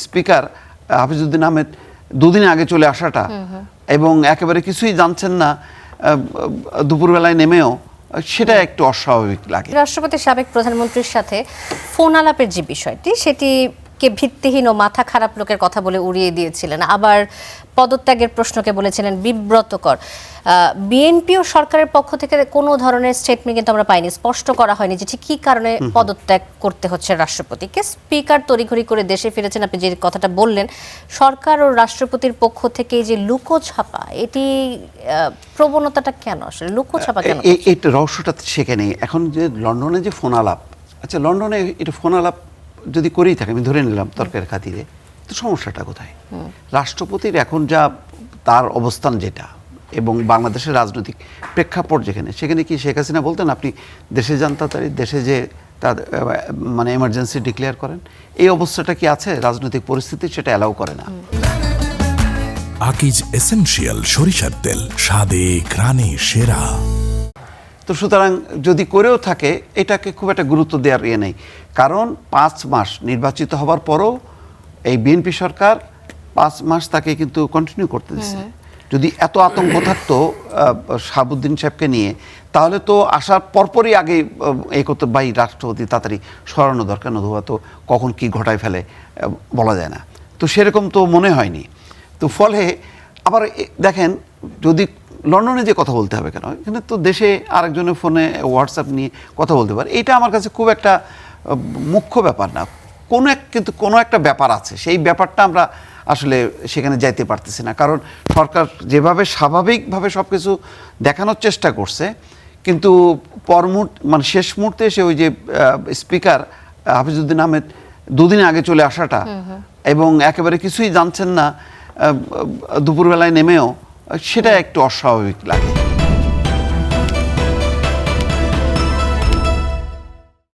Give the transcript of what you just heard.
Speaker Hafizuddin Ahmed দুদিন আগে চলে আসাটা এবং একেবারে কিছুই জানছেন না দুপুরবেলায় নেমেও, সেটা একটু অস্বাভাবিক লাগে। রাষ্ট্রপতির সাবেক প্রধানমন্ত্রীর সাথে ফোন আলাপের যে বিষয়টি, সেটিকে ভিত্তিহীন ও মাথা খারাপ লোকের কথা বলে উড়িয়ে দিয়েছিলেন। আবার পদত্যাগের প্রশ্নকে বলেছিলেন বিব্রতকর। বিএনপি ও সরকারের পক্ষ থেকে কোনো ধরনের স্টেটমেন্ট কিন্তু আমরা পাইনি, স্পষ্ট করা হয়নি যে ঠিক কী কারণে পদত্যাগ করতে হচ্ছে রাষ্ট্রপতিকে। স্পিকার তড়িঘড়ি করে দেশে ফিরেছেন, আপনি যে কথাটা বললেন, সরকার ও রাষ্ট্রপতির পক্ষ থেকে যে লুকোছাপা, এটি প্রবণতাটা কেন আসলে লুকোছাপা কেন? এই রহস্যটা সেখানে। এখন যে লন্ডনে যে ফোন আলাপ, আচ্ছা লন্ডনে এটা ফোন আলাপ যদি করেই থাকে, আমি ধরে নিলাম তর্কের খাতিরে, তো সমস্যাটা কোথায়? রাষ্ট্রপতির এখন যা তার অবস্থান যেটা এবং বাংলাদেশের রাজনৈতিক প্রেক্ষাপট যেখানে, সেখানে কি শেখ হাসিনা বলতেন আপনি দেশে যান তাড়াতাড়ি, দেশে যে তার মানে এমার্জেন্সি ডিক্লেয়ার করেন? এই অবস্থাটা কি আছে? রাজনৈতিক পরিস্থিতি সেটা অ্যালাউ করে না। আকিজ এসেনশিয়াল সরিষার তেল, স্বাদে ঘ্রাণে সেরা। তো সুতরাং যদি করেও থাকে, এটাকে খুব একটা গুরুত্ব দেওয়ার ইয়ে নেই। কারণ 5 মাস নির্বাচিত হবার পরও এই বিএনপি সরকার 5 মাস তাকে কিন্তু কন্টিনিউ করতে দিচ্ছে। যদি এত আতঙ্ক থাকতো শাহাবুদ্দিন সাহেবকে নিয়ে, তাহলে তো আসার পরপরই আগে এই করতে, ভাই রাষ্ট্রপতি তাড়াতাড়ি সরানো দরকার, নতুবা তো কখন কি ঘটায় ফেলে বলা যায় না। তো সেরকম তো মনে হয়নি। তো ফলে আবার দেখেন, যদি লন্ডনে যে কথা বলতে হবে কেন, এখানে তো দেশে আরেকজনের ফোনে হোয়াটসঅ্যাপ নিয়ে কথা বলতে পারে। এইটা আমার কাছে খুব একটা মুখ্য ব্যাপার না। কিন্তু কোনো একটা ব্যাপার আছে, সেই ব্যাপারটা আমরা আসলে সেখানে যাইতে পারতেছি না। কারণ সরকার যেভাবে স্বাভাবিকভাবে সব কিছু দেখানোর চেষ্টা করছে, কিন্তু মানে শেষ মুহূর্তে এসে ওই যে স্পিকার হাফিজউদ্দিন আহমেদ দুদিন আগে চলে আসাটা এবং একেবারে কিছুই জানছেন না দুপুরবেলায় নেমেও, সেটা একটু অস্বাভাবিক লাগে।